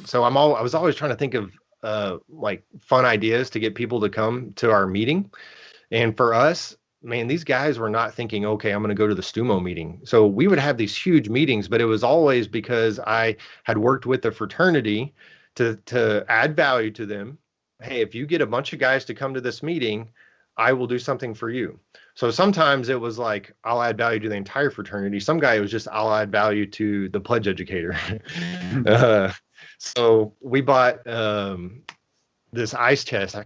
so I was always trying to think of like fun ideas to get people to come to our meeting. And for us, man, these guys were not thinking, okay, I'm going to go to the STUMO meeting. So we would have these huge meetings, but it was always because I had worked with the fraternity to add value to them. Hey, if you get a bunch of guys to come to this meeting, I will do something for you. So sometimes it was like, I'll add value to the entire fraternity. Some guy, it was just, I'll add value to the pledge educator. uh, so we bought this ice chest. I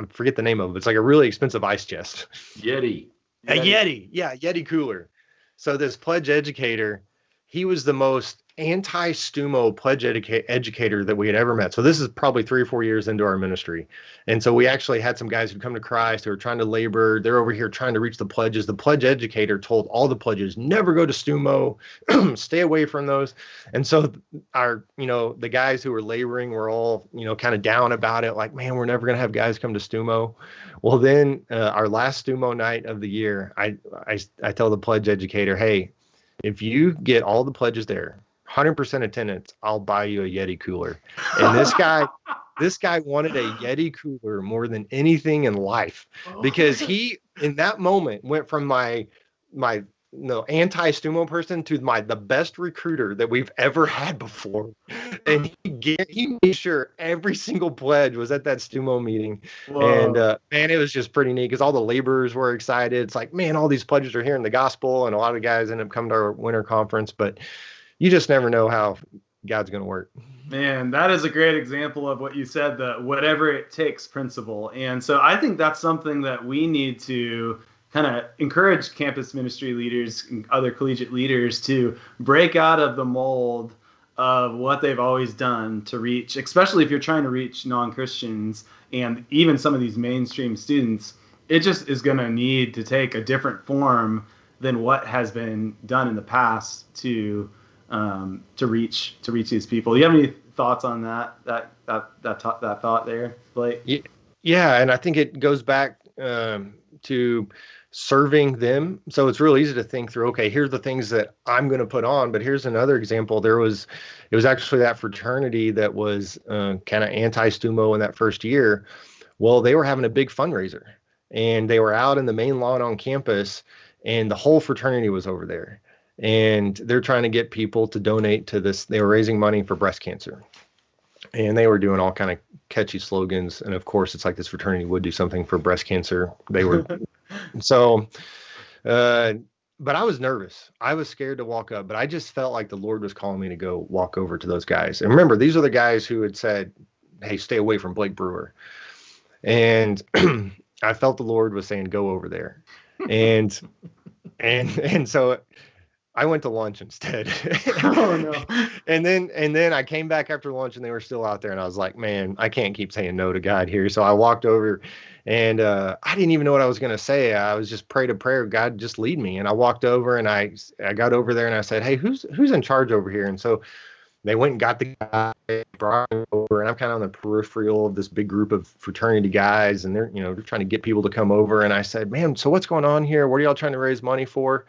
forget the name of it. It's like a really expensive ice chest. Yeti. A Yeti. Yeah, Yeti cooler. So this pledge educator, he was the most anti-STUMO pledge educator that we had ever met. So this is probably 3 or 4 years into our ministry. And so we actually had some guys who'd come to Christ who were trying to labor. They're over here trying to reach the pledges. The pledge educator told all the pledges, never go to STUMO, stay away from those. And so our, the guys who were laboring were all, kind of down about it. Like, man, we're never going to have guys come to STUMO. Well, then our last STUMO night of the year, I tell the pledge educator, hey, if you get all the pledges there, 100% attendance, I'll buy you a Yeti cooler. And this guy wanted a Yeti cooler more than anything in life, because he, in that moment, went from my anti-STUMO person to the best recruiter that we've ever had before. And he made sure every single pledge was at that STUMO meeting. Whoa. And man, it was just pretty neat because all the laborers were excited. It's like, man, all these pledges are hearing the gospel, and a lot of guys end up coming to our winter conference. But you just never know how God's going to work. Man, that is a great example of what you said, the whatever it takes principle. And so I think that's something that we need to kind of encourage campus ministry leaders and other collegiate leaders to break out of the mold of what they've always done to reach, especially if you're trying to reach non-Christians and even some of these mainstream students. It just is going to need to take a different form than what has been done in the past to reach these people. Do you have any thoughts on that thought there, Blake? Yeah, and I think it goes back to serving them. So it's real easy to think through, okay, here's the things that I'm going to put on, but here's another example. It was actually that fraternity that was kind of anti-STUMO in that first year. Well, they were having a big fundraiser, and they were out in the main lawn on campus, and the whole fraternity was over there. And they're trying to get people to donate to this. They were raising money for breast cancer, and they were doing all kind of catchy slogans. And of course, it's like this fraternity would do something for breast cancer. They were so, but I was nervous. I was scared to walk up, but I just felt like the Lord was calling me to go walk over to those guys. And remember, these are the guys who had said, hey, stay away from Blake Brewer. And I felt the Lord was saying, go over there. And so I went to lunch instead. Oh no. And then I came back after lunch, and they were still out there, and I was like, man, I can't keep saying no to God here. So I walked over, and I didn't even know what I was going to say. I was just prayed a prayer, God, just lead me. And I walked over, and I got over there, and I said, hey, who's in charge over here? And so they went and got the guy, brought him over, and I'm kind of on the peripheral of this big group of fraternity guys, and they're trying to get people to come over. And I said, man, so what's going on here? What are y'all trying to raise money for?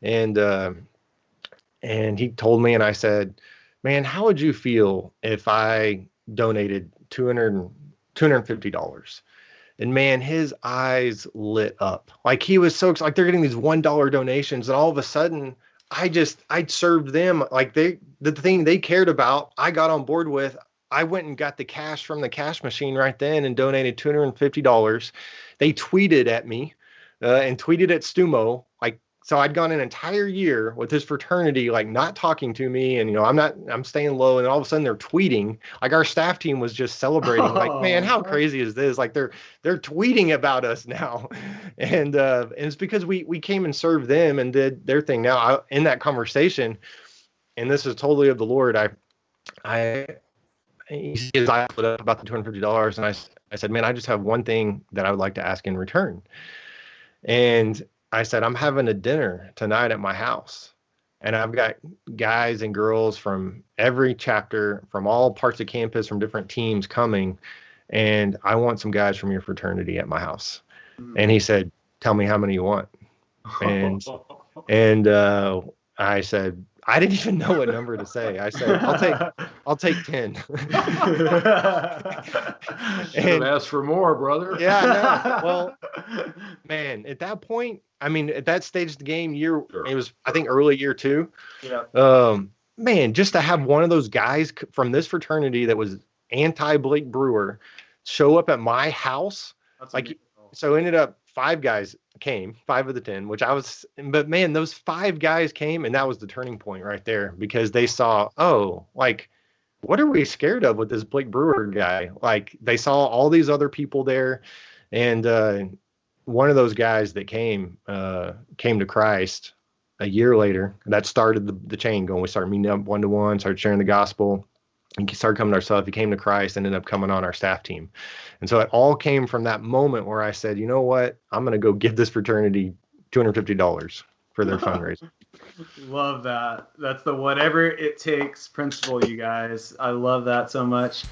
And he told me, and I said, man, how would you feel if I donated $250? And man, his eyes lit up. Like he was so excited, like they're getting these $1 donations. And all of a sudden I served them. Like the thing they cared about, I got on board with. I went and got the cash from the cash machine right then and donated $250. They tweeted at me and tweeted at STUMO. So I'd gone an entire year with this fraternity, like not talking to me, and I'm staying low, and all of a sudden they're tweeting. Like our staff team was just celebrating. Like, man, how crazy is this? Like they're tweeting about us now, and it's because we came and served them and did their thing. Now in that conversation, and this is totally of the Lord. His eyes lit up about the $250, and I said, man, I just have one thing that I would like to ask in return, and I said, I'm having a dinner tonight at my house, and I've got guys and girls from every chapter, from all parts of campus, from different teams coming, and I want some guys from your fraternity at my house. And he said, tell me how many you want. And I said, I didn't even know what number to say. I said, I'll take 10. Should have asked for more, brother. Yeah, no. Well, man, at that point, I mean, at that stage of the game, it was, I think, early year 2. Yeah. Man, just to have one of those guys from this fraternity that was anti-Blake Brewer show up at my house. That's like, amazing. so ended up 5 guys came, 5 of the 10, but man, those 5 guys came, and that was the turning point right there, because they saw, oh, like, what are we scared of with this Blake Brewer guy? Like, they saw all these other people there, and one of those guys that came to Christ a year later. That started the chain going. We started meeting up 1-to-1, started sharing the gospel, and started coming to ourselves. He came to Christ, ended up coming on our staff team. And so it all came from that moment where I said, you know what? I'm going to go give this fraternity $250 for their fundraiser. Love that. That's the whatever it takes principle, you guys. I love that so much.